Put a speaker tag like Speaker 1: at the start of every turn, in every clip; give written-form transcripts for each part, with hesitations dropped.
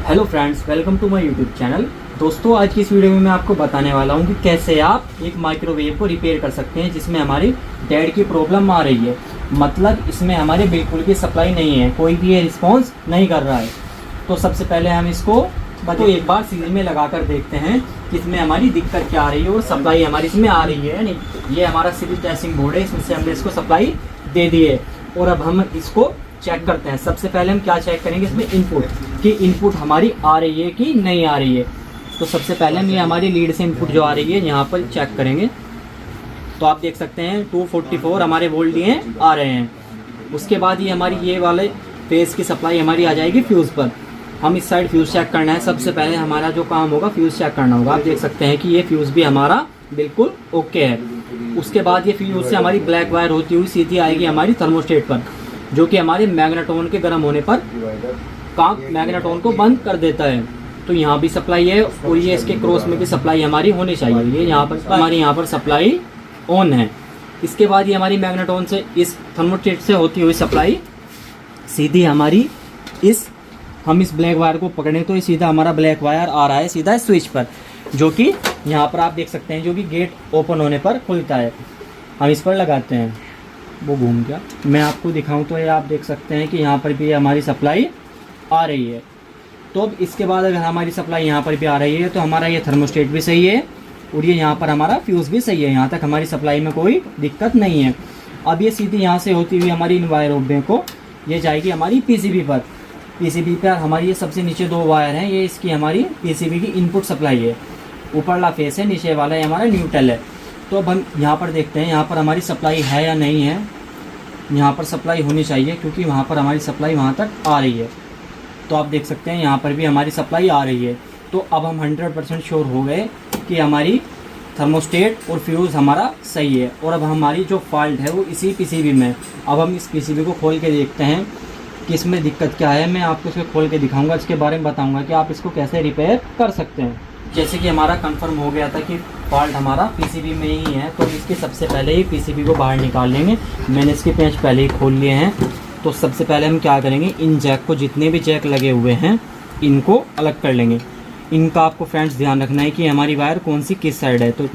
Speaker 1: Hello friends, welcome to my YouTube channel. दोस्तों, आज की इस वीडियो में मैं आपको बताने वाला हूं कि कैसे आप एक माइक्रोवेव को रिपेयर कर सकते हैं जिसमें हमारी डेड की प्रॉब्लम आ रही है। मतलब इसमें हमारे बिल्कुल भी सप्लाई नहीं है, कोई भी ये रिस्पॉन्स नहीं कर रहा है। तो सबसे पहले हम इसको एक बार सीरीज में लगा कर देखते हैं कि इसमें हमारी दिक्कत क्या आ रही है और सप्लाई हमारी इसमें आ रही है या नहीं। ये हमारा सीरीज टेस्टिंग बोर्ड है, इसमें से हमने इसको सप्लाई दे दी है और अब हम इसको चेक करते हैं। सबसे पहले हम क्या चेक करेंगे, इसमें इनपुट कि इनपुट हमारी आ रही है कि नहीं आ रही है। तो सबसे पहले हम ये हमारी लीड से इनपुट जो आ रही है यहाँ पर चेक करेंगे। तो आप देख सकते हैं 244 हमारे वोल्ट ये आ रहे हैं। उसके बाद ये हमारी ये वाले फेज की सप्लाई हमारी आ जाएगी फ्यूज़ पर। हम इस साइड फ्यूज़ चेक करना है। सबसे पहले हमारा जो काम होगा फ्यूज़ चेक करना होगा। आप देख सकते हैं कि ये फ्यूज़ भी हमारा बिल्कुल ओके है। उसके बाद ये फ्यूज़ से हमारी ब्लैक वायर होती हुई सीधी आएगी हमारी थर्मोस्टेट पर, जो कि हमारे मैग्नेट्रॉन के गर्म होने पर काम मैग्नेट्रॉन को बंद कर देता है। तो यहाँ भी सप्लाई है और ये इसके क्रॉस में भी सप्लाई हमारी होनी चाहिए। ये यहाँ पर हमारी यहाँ पर सप्लाई ऑन है। इसके बाद ये हमारी मैग्नेट्रॉन से इस थर्मोस्टेट से होती हुई सप्लाई सीधी हमारी हम इस ब्लैक वायर को पकड़ें तो ये सीधा हमारा ब्लैक वायर आ रहा है सीधा स्विच पर, जो कि यहाँ पर आप देख सकते हैं जो कि गेट ओपन होने पर खुलता है। हम इस पर लगाते हैं, वो घूम गया। मैं आपको दिखाऊं तो ये आप देख सकते हैं कि यहाँ पर भी हमारी सप्लाई आ रही है। तो अब इसके बाद अगर हमारी सप्लाई यहाँ पर भी आ रही है तो हमारा ये थर्मोस्टेट भी सही है और ये यहाँ पर हमारा फ्यूज़ भी सही है। यहाँ तक हमारी सप्लाई में कोई दिक्कत नहीं है। अब ये सीधी यहाँ से होती हुई हमारी इन वायरों को ये जाएगी हमारी पीसीबी पर। पीसीबी पर हमारी ये सबसे नीचे दो वायर हैं, ये इसकी हमारी पीसीबी की इनपुट सप्लाई है। ऊपरला फेस है, नीचे वाला है हमारा न्यूट्रल है। तो अब हम यहाँ पर देखते हैं यहाँ पर हमारी सप्लाई है या नहीं है। यहाँ पर सप्लाई होनी चाहिए क्योंकि वहाँ पर हमारी सप्लाई वहाँ तक आ रही है। तो आप देख सकते हैं यहाँ पर भी हमारी सप्लाई आ रही है। तो अब हम 100% श्योर हो गए कि हमारी थर्मोस्टेट और फ्यूज़ हमारा सही है। और अब हमारी जो फॉल्ट है वो इसी पीसीबी में है। अब हम इस पीसीबी को खोल के देखते हैं कि इसमें दिक्कत क्या है। मैं आपको इसको खोल के दिखाऊंगा, इसके बारे में बताऊंगा कि आप इसको कैसे रिपेयर कर सकते हैं। जैसे कि हमारा कंफर्म हो गया था कि फॉल्ट हमारा पीसीबी में ही है, तो इसके सबसे पहले ही पीसीबी को बाहर निकाल लेंगे। मैंने इसके पेंच पहले ही खोल लिए हैं। तो सबसे पहले हम क्या करेंगे, इन जैक को जितने भी जैक लगे हुए हैं इनको अलग कर लेंगे। इनका आपको फ्रेंड्स ध्यान रखना है कि हमारी वायर कौन सी किस साइड है, तो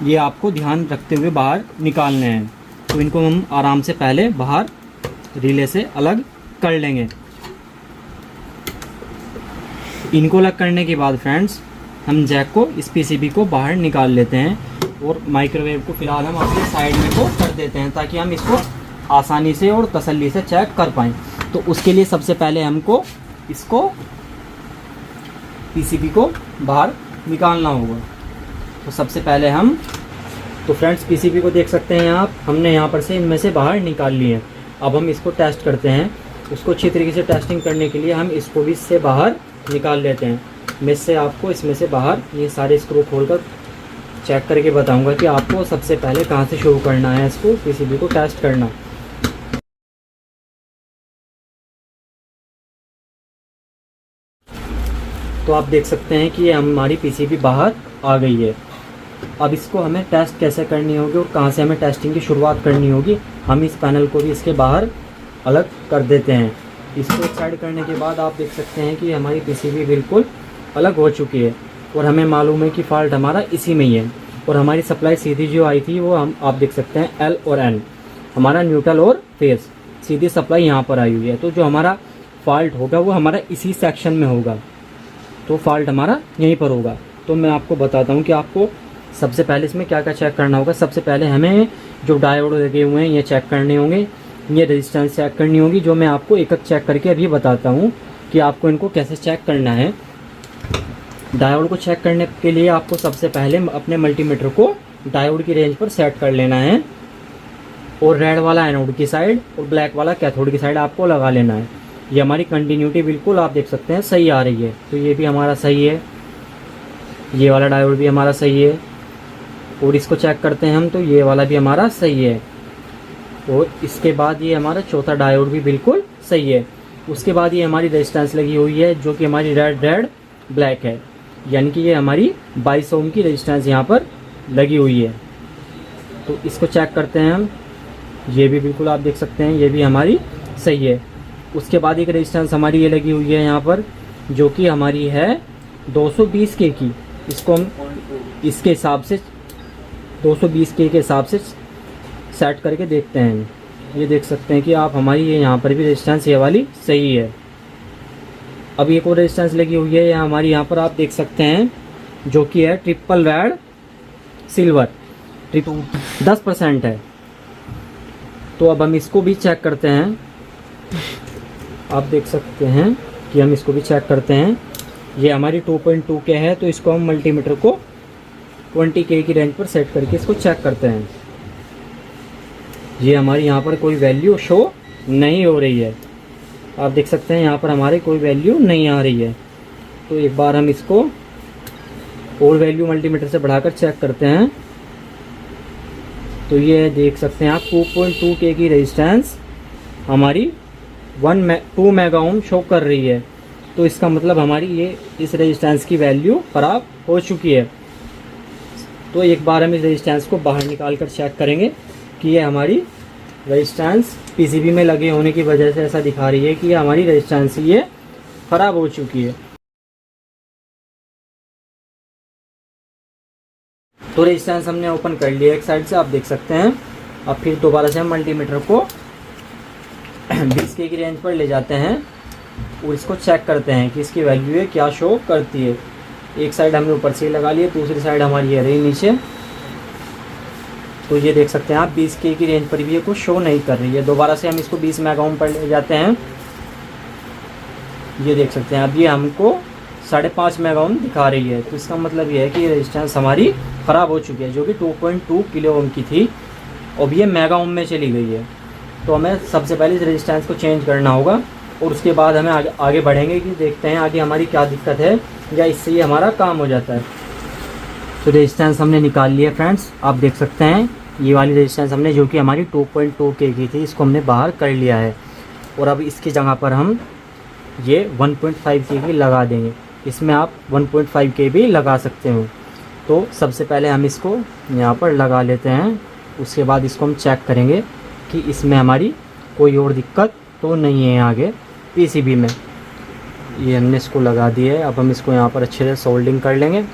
Speaker 1: ये आपको ध्यान रखते हुए बाहर निकालने हैं। तो इनको हम आराम से पहले बाहर रिले से अलग कर लेंगे। इनको अलग करने के बाद फ्रेंड्स हम जैक को इस पीसीबी को बाहर निकाल लेते हैं और माइक्रोवेव को फिलहाल हम अपने साइड में को कर देते हैं ताकि हम इसको आसानी से और तसल्ली से चेक कर पाएँ। तो उसके लिए सबसे पहले हमको इसको पीसीबी को बाहर निकालना होगा। तो सबसे पहले हम फ्रेंड्स पीसीबी को देख सकते हैं आप, हमने यहाँ पर से इनमें से बाहर निकाल लिए हैं। अब हम इसको टेस्ट करते हैं। उसको अच्छी तरीके से टेस्टिंग करने के लिए हम इसको भी इससे बाहर निकाल लेते हैं। मैं इससे आपको इसमें से बाहर ये सारे स्क्रू खोलकर चेक करके बताऊंगा कि आपको सबसे पहले कहाँ से शुरू करना है इसको पीसीबी को टेस्ट करना। तो आप देख सकते हैं कि ये हमारी पीसीबी बाहर आ गई है। अब इसको हमें टेस्ट कैसे करनी होगी और कहाँ से हमें टेस्टिंग की शुरुआत करनी होगी, हम इस पैनल को भी इसके बाहर अलग कर देते हैं। इसको एक साइड करने के बाद आप देख सकते हैं कि हमारी पीसीबी बिल्कुल अलग हो चुकी है और हमें मालूम है कि फॉल्ट हमारा इसी में ही है। और हमारी सप्लाई सीधी जो आई थी वो आप देख सकते हैं एल और एन, हमारा न्यूट्रल और फेस, सीधी सप्लाई यहाँ पर आई हुई है। तो जो हमारा फॉल्ट होगा वो हमारा इसी सेक्शन में होगा। तो फॉल्ट हमारा यहीं पर होगा। तो मैं आपको बताता हूँ कि आपको सबसे पहले इसमें क्या क्या चेक करना होगा। सबसे पहले हमें जो डायोड लगे हुए हैं ये चेक करने होंगे, ये रेजिस्टेंस चेक करनी होगी, जो मैं आपको एक एक चेक करके अभी बताता हूँ कि आपको इनको कैसे चेक करना है। डायोड को चेक करने के लिए आपको सबसे पहले अपने मल्टीमीटर को डायोड की रेंज पर सेट कर लेना है और रेड वाला एनोड की साइड और ब्लैक वाला कैथोड की साइड आपको लगा लेना है। ये हमारी कंटिन्यूटी बिल्कुल आप देख सकते हैं सही आ रही है। तो ये भी हमारा सही है, ये वाला डायोड भी हमारा सही है। और इसको चेक करते हैं हम, तो ये वाला भी हमारा सही है। और इसके बाद ये हमारा चौथा डायोड भी बिल्कुल सही है। उसके बाद ये हमारी रेजिस्टेंस लगी हुई है जो कि हमारी रेड ब्लैक है, यानी कि ये हमारी 22 ओम की रेजिस्टेंस यहाँ पर लगी हुई है। तो इसको चेक करते हैं हम, ये भी बिल्कुल आप देख सकते हैं ये भी हमारी सही है। उसके बाद एक रेजिस्टेंस हमारी ये लगी हुई है यहाँ पर, जो कि हमारी है 220 के की। इसको हम इसके हिसाब से 220 के हिसाब से सेट करके देखते हैं। ये देख सकते हैं कि आप हमारी ये यहाँ पर भी रेजिस्टेंस ये वाली सही है। अब एक और रेजिस्टेंस लगी हुई है हमारी यहाँ पर, आप देख सकते हैं, जो कि है ट्रिपल रेड सिल्वर 10% है। तो अब हम इसको भी चेक करते हैं। आप देख सकते हैं कि हम इसको भी चेक करते हैं। ये हमारी 2.2 के है, तो इसको हम मल्टीमीटर को 20 के की रेंज पर सेट करके इसको चेक करते हैं। ये हमारी यहाँ पर कोई वैल्यू शो नहीं हो रही है। आप देख सकते हैं यहाँ पर हमारी कोई वैल्यू नहीं आ रही है। तो एक बार हम इसको और वैल्यू मल्टीमीटर से बढ़ाकर चेक करते हैं। तो ये देख सकते हैं आप 2.2 के की रेजिस्टेंस हमारी 2 मेगा ओम शो कर रही है। तो इसका मतलब हमारी ये इस रेजिस्टेंस की वैल्यू ख़राब हो चुकी है। तो एक बार हम इस रेजिस्टेंस को बाहर निकाल कर चेक करेंगे कि ये हमारी रेजिस्टेंस पीसीबी में लगे होने की वजह से ऐसा दिखा रही है कि ये हमारी रेजिस्टेंस ये ख़राब हो चुकी है। तो रेजिस्टेंस हमने ओपन कर लिया एक साइड से, आप देख सकते हैं। अब फिर दोबारा से हम मल्टीमीटर को 20 के की रेंज पर ले जाते हैं और इसको चेक करते हैं कि इसकी वैल्यू है क्या शो करती है। एक साइड हमने ऊपर से लगा लिया, दूसरी साइड हमारी ये रही नीचे। तो ये देख सकते हैं आप 20 के की रेंज पर भी ये कुछ शो नहीं कर रही है। दोबारा से हम इसको 20 मेगा ओम पर ले जाते हैं। ये देख सकते हैं अब ये हमको 5.5 मेगा ओम दिखा रही है। तो इसका मतलब ये है कि ये रेजिस्टेंस हमारी ख़राब हो चुकी है, जो कि 2.2 किलो ओम की थी, अब ये मेगा ओम में चली गई है। तो हमें सबसे पहले इस रेजिस्टेंस को चेंज करना होगा और उसके बाद हमें आगे बढ़ेंगे कि देखते हैं आगे हमारी क्या दिक्कत है या इससे ये हमारा काम हो जाता है। तो रेजिस्टेंस हमने निकाल लिया फ्रेंड्स, आप देख सकते हैं ये वाली रेजिस्टेंस हमने, जो कि हमारी 2.2 के की थी, इसको हमने बाहर कर लिया है। और अब इसकी जगह पर हम ये 1.5 के की लगा देंगे। इसमें आप 1.5 के भी लगा सकते हो। तो सबसे पहले हम इसको यहाँ पर लगा लेते हैं, उसके बाद इसको हम चेक करेंगे कि इसमें हमारी कोई और दिक्कत तो नहीं है आगे पीसीबी में। ये हमने इसको लगा दिया है। अब हम इसको यहाँ पर अच्छे से सोल्डिंग कर लेंगे।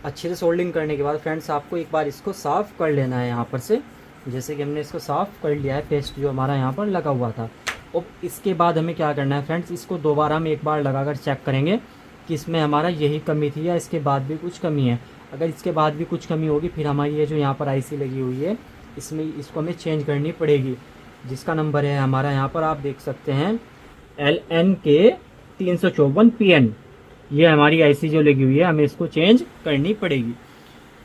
Speaker 1: अच्छे से सोल्डिंग करने के बाद फ्रेंड्स आपको एक बार इसको साफ़ कर लेना है यहाँ पर से, जैसे कि हमने इसको साफ़ कर लिया है, पेस्ट जो हमारा यहाँ पर लगा हुआ था। अब इसके बाद हमें क्या करना है फ्रेंड्स, इसको दोबारा हम एक बार लगाकर चेक करेंगे कि इसमें हमारा यही कमी थी या इसके बाद भी कुछ कमी है। अगर इसके बाद भी कुछ कमी होगी फिर हमारी ये जो यहाँ पर आईसी लगी हुई है इसमें इसको हमें चेंज करनी पड़ेगी, जिसका नंबर है हमारा यहाँ पर आप देख सकते हैं LNK 354 PN। ये हमारी आईसी जो लगी हुई है हमें इसको चेंज करनी पड़ेगी।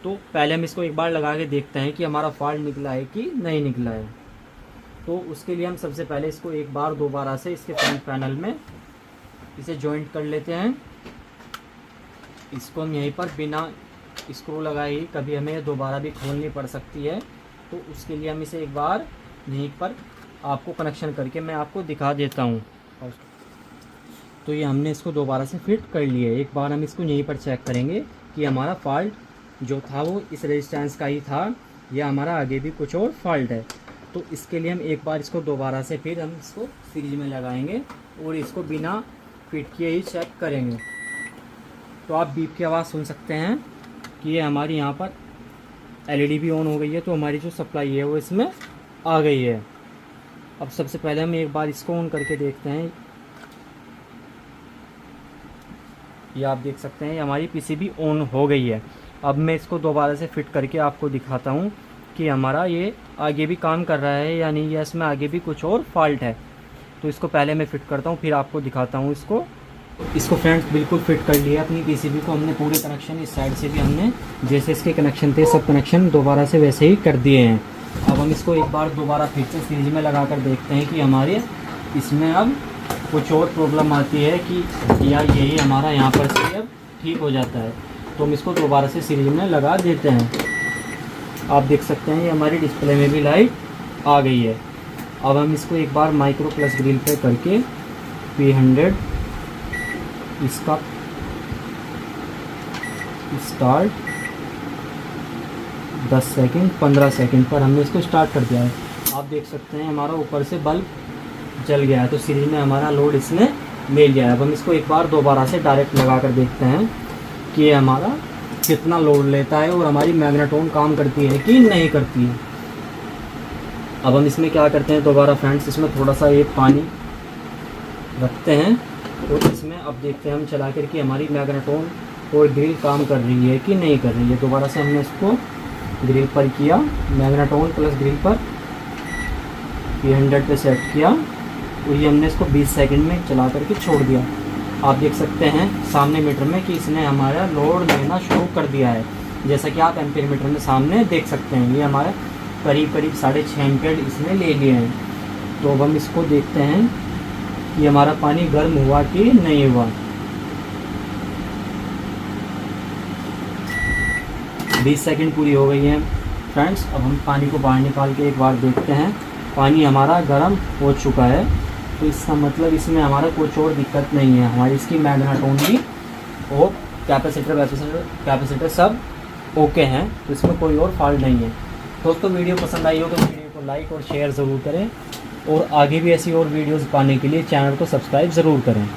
Speaker 1: तो पहले हम इसको एक बार लगा के देखते हैं कि हमारा फॉल्ट निकला है कि नहीं निकला है। तो उसके लिए हम सबसे पहले इसको एक बार दोबारा से इसके फ्रंट पैनल में इसे जॉइंट कर लेते हैं। इसको हम यहीं पर बिना स्क्रू लगाए ही कभी हमें दोबारा भी खोलनी पड़ सकती है। तो उसके लिए हम इसे एक बार यहीं पर आपको कनेक्शन करके मैं आपको दिखा देता हूँ। तो ये हमने इसको दोबारा से फिट कर लिया है। एक बार हम इसको यहीं पर चेक करेंगे कि हमारा फॉल्ट जो था वो इस रेजिस्टेंस का ही था या हमारा आगे भी कुछ और फॉल्ट है। तो इसके लिए हम एक बार इसको दोबारा से फिर हम इसको सीरीज में लगाएंगे और इसको बिना फिट किए ही चेक करेंगे। तो आप बीप की आवाज़ सुन सकते हैं कि ये हमारी यहाँ पर LED भी ऑन हो गई है। तो हमारी जो सप्लाई है वो इसमें आ गई है। अब सबसे पहले हम एक बार इसको ऑन करके देखते हैं। ये आप देख सकते हैं हमारी पीसीबी ऑन हो गई है। अब मैं इसको दोबारा से फिट करके आपको दिखाता हूँ कि हमारा ये आगे भी काम कर रहा है या नहीं, या इसमें आगे भी कुछ और फॉल्ट है। तो इसको पहले मैं फिट करता हूँ फिर आपको दिखाता हूँ इसको फ्रेंड्स बिल्कुल फिट कर लिया अपनी पीसीबी को हमने। पूरे कनेक्शन इस साइड से भी हमने जैसे इसके कनेक्शन थे सब कनेक्शन दोबारा से वैसे ही कर दिए हैं। अब हम इसको एक बार दोबारा फिर से सीरीज में लगा कर देखते हैं कि हमारे इसमें अब कुछ और प्रॉब्लम आती है कि या यही हमारा यहाँ पर से अब ठीक हो जाता है। तो हम इसको दोबारा से सीरीज में लगा देते हैं। आप देख सकते हैं ये हमारी डिस्प्ले में भी लाइट आ गई है। अब हम इसको एक बार माइक्रो प्लस ग्रिल पे करके P100 इसका स्टार्ट 10 सेकंड 15 सेकंड पर हमने इसको स्टार्ट कर दिया है। आप देख सकते हैं हमारा ऊपर से बल्ब जल गया है, तो सीरीज में हमारा लोड इसने ले लिया है। अब हम इसको एक बार दोबारा से डायरेक्ट लगा कर देखते हैं कि ये हमारा कितना लोड लेता है और हमारी मैग्नेट्रोन काम करती है कि नहीं करती है। अब हम इसमें क्या करते हैं दोबारा फ्रेंड्स, इसमें थोड़ा सा ये पानी रखते हैं और इसमें अब देखते हैं हम चला कर कि हमारी मैग्नेट्रोन और ग्रिल काम कर रही है कि नहीं कर रही है। दोबारा से हमने इसको ग्रिल पर किया, मैग्नेट्रोन प्लस ग्रिल पर ये 100 पे सेट किया और ये हमने इसको 20 सेकंड में चला करके छोड़ दिया। आप देख सकते हैं सामने मीटर में कि इसने हमारा लोड लेना शुरू कर दिया है, जैसा कि आप एम्पीयर मीटर में सामने देख सकते हैं। ये हमारे करीब 6.5 एम्पीयर इसने ले लिए हैं। तो अब हम इसको देखते हैं कि हमारा पानी गर्म हुआ कि नहीं हुआ। 20 सेकंड पूरी हो गई है फ्रेंड्स। अब हम पानी को बाहर निकाल के एक बार देखते हैं, पानी हमारा गर्म हो चुका है। तो इसका मतलब इसमें हमारा कुछ और दिक्कत नहीं है, हमारी इसकी मैग्नेट्रोन भी और कैपेसिटर सब ओके हैं, तो इसमें कोई और फॉल्ट नहीं है। दोस्तों वीडियो पसंद आई हो तो वीडियो को लाइक और शेयर ज़रूर करें और आगे भी ऐसी और वीडियोज़ पाने के लिए चैनल को सब्सक्राइब ज़रूर करें।